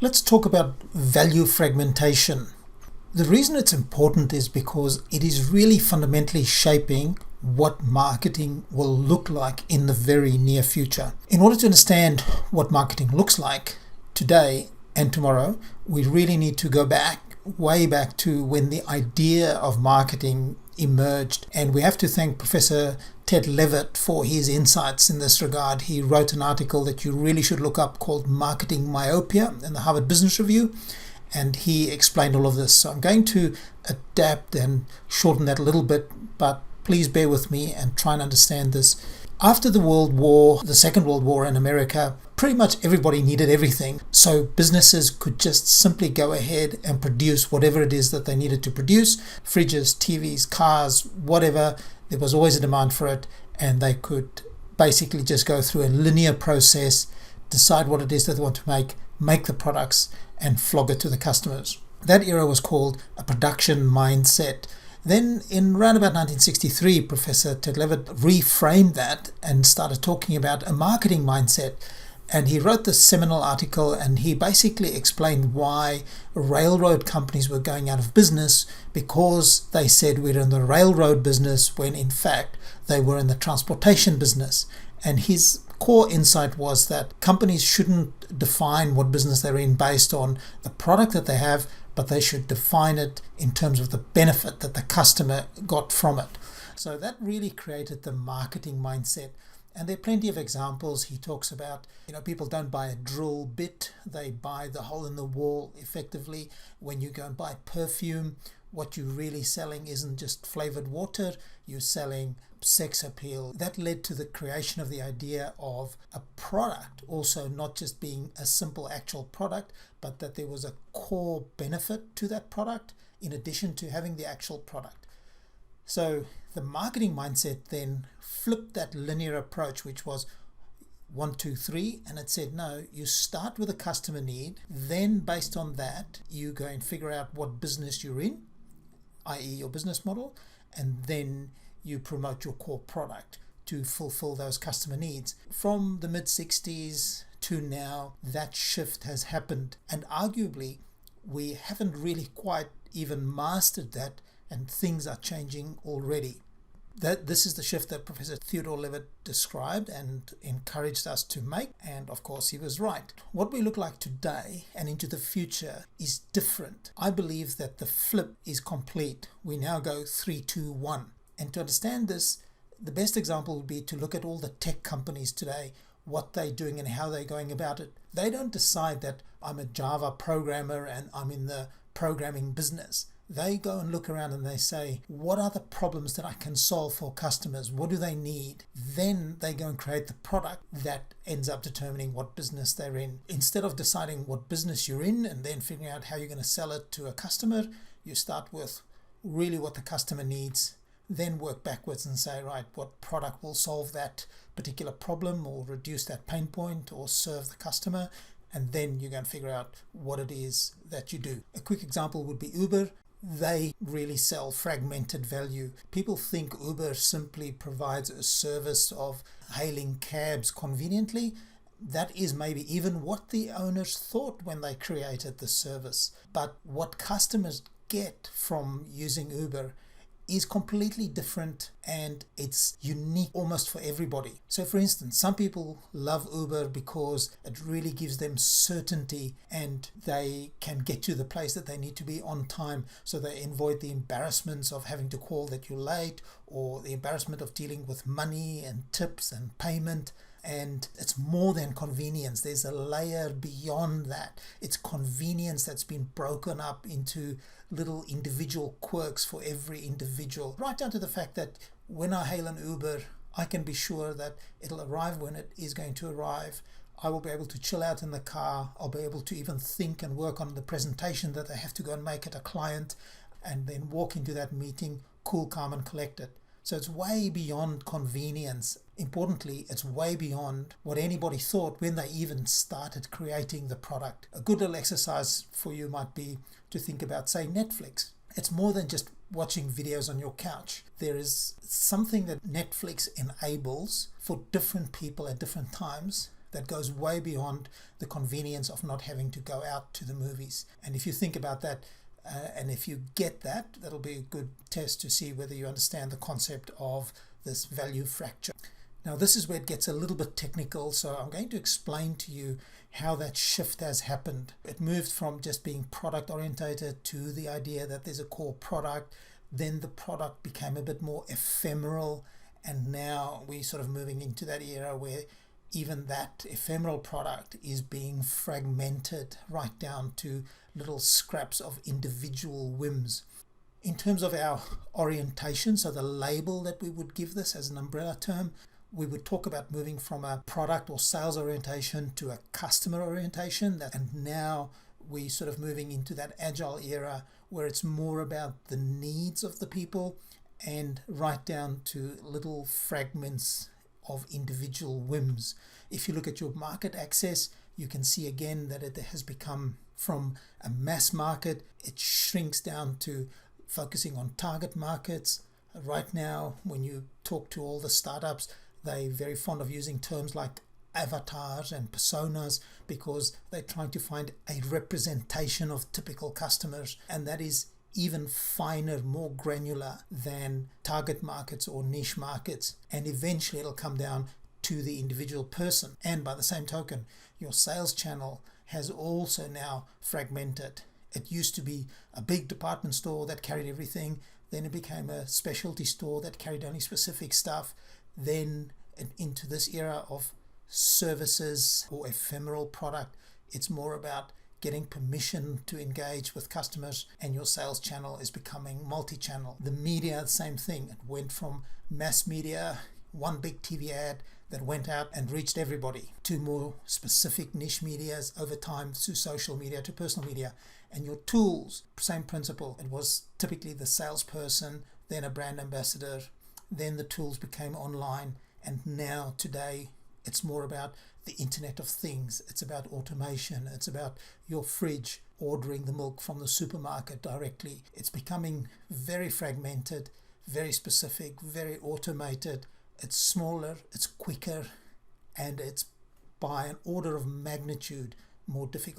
Let's talk about value fragmentation. The reason it's important is because it is really fundamentally shaping what marketing will look like in the very near future. In order to understand what marketing looks like today and tomorrow, we really need to go back, way back to when the idea of marketing emerged. And we have to thank Professor Ted Levitt for his insights in this regard. He wrote an article that you really should look up called Marketing Myopia in the Harvard Business Review. And he explained all of this. So I'm going to adapt and shorten that a little bit, but please bear with me and try and understand this. After the Second World War in America, pretty much everybody needed everything. So businesses could just simply go ahead and produce whatever it is that they needed to produce. Fridges, TVs, cars, whatever. There was always a demand for it. And they could basically just go through a linear process, decide what it is that they want to make the products, and flog it to the customers. That era was called a production mindset. Then in around about 1963, Professor Ted Levitt reframed that and started talking about a marketing mindset. And he wrote this seminal article, and he basically explained why railroad companies were going out of business, because they said we're in the railroad business when in fact they were in the transportation business. And his core insight was that companies shouldn't define what business they're in based on the product that they have, but they should define it in terms of the benefit that the customer got from it. So that really created the marketing mindset. And there are plenty of examples. He talks about, people don't buy a drill bit, they buy the hole in the wall effectively. When you go and buy perfume, what you're really selling isn't just flavored water, you're selling sex appeal. That led to the creation of the idea of a product also not just being a simple actual product, but that there was a core benefit to that product in addition to having the actual product. So the marketing mindset then flipped that linear approach, which was 1, 2, 3, and it said, no, you start with a customer need, then based on that, you go and figure out what business you're in, i.e. your business model, and then you promote your core product to fulfill those customer needs. From the mid-60s to now, that shift has happened, and arguably we haven't really quite even mastered that, and things are changing already. This is the shift that Professor Theodore Levitt described and encouraged us to make, and of course he was right. What we look like today and into the future is different. I believe that the flip is complete. We now go 3, 2, 1. And to understand this, the best example would be to look at all the tech companies today, what they're doing and how they're going about it. They don't decide that I'm a Java programmer and I'm in the programming business. They go and look around and they say, what are the problems that I can solve for customers? What do they need? Then they go and create the product that ends up determining what business they're in. Instead of deciding what business you're in and then figuring out how you're going to sell it to a customer, you start with really what the customer needs, then work backwards and say, right, what product will solve that particular problem or reduce that pain point or serve the customer? And then you're going to figure out what it is that you do. A quick example would be Uber. They really sell fragmented value. People think Uber simply provides a service of hailing cabs conveniently. That is maybe even what the owners thought when they created the service. But what customers get from using Uber is completely different, and it's unique almost for everybody. So for instance, some people love Uber because it really gives them certainty and they can get to the place that they need to be on time, so they avoid the embarrassments of having to call that you're late, or the embarrassment of dealing with money and tips and payment. And it's more than convenience. There's a layer beyond that. It's convenience that's been broken up into little individual quirks for every individual, right down to the fact that when I hail an Uber, I can be sure that it'll arrive when it is going to arrive. I will be able to chill out in the car. I'll be able to even think and work on the presentation that I have to go and make at a client, and then walk into that meeting cool, calm and collected. So it's way beyond convenience. Importantly, it's way beyond what anybody thought when they even started creating the product. A good little exercise for you might be to think about, say, Netflix. It's more than just watching videos on your couch. There is something that Netflix enables for different people at different times that goes way beyond the convenience of not having to go out to the movies. And if you think about that, and if you get that, that'll be a good test to see whether you understand the concept of this value fracture. Now, this is where it gets a little bit technical, so I'm going to explain to you how that shift has happened. It moved from just being product orientated to the idea that there's a core product. Then the product became a bit more ephemeral, and now we're sort of moving into that era where even that ephemeral product is being fragmented right down to little scraps of individual whims. In terms of our orientation, so the label that we would give this as an umbrella term, we would talk about moving from a product or sales orientation to a customer orientation. And now we're sort of moving into that agile era where it's more about the needs of the people and right down to little fragments of individual whims. If you look at your market access, you can see again that it has become from a mass market, it shrinks down to focusing on target markets. Right now, when you talk to all the startups, they're very fond of using terms like avatars and personas because they're trying to find a representation of typical customers, and that is even finer, more granular than target markets or niche markets. And eventually it'll come down to the individual person. And by the same token, your sales channel has also now fragmented. It used to be a big department store that carried everything. Then it became a specialty store that carried only specific stuff. Then into this era of services or ephemeral product, it's more about getting permission to engage with customers, and your sales channel is becoming multi-channel. The media, the same thing. It went from mass media, one big TV ad that went out and reached everybody, to more specific niche medias over time, to social media, to personal media. And your tools, same principle. It was typically the salesperson, then a brand ambassador, then the tools became online, and now today it's more about the Internet of Things. It's about automation. It's about your fridge ordering the milk from the supermarket directly. It's becoming very fragmented, very specific, very automated. It's smaller, it's quicker, and it's by an order of magnitude more difficult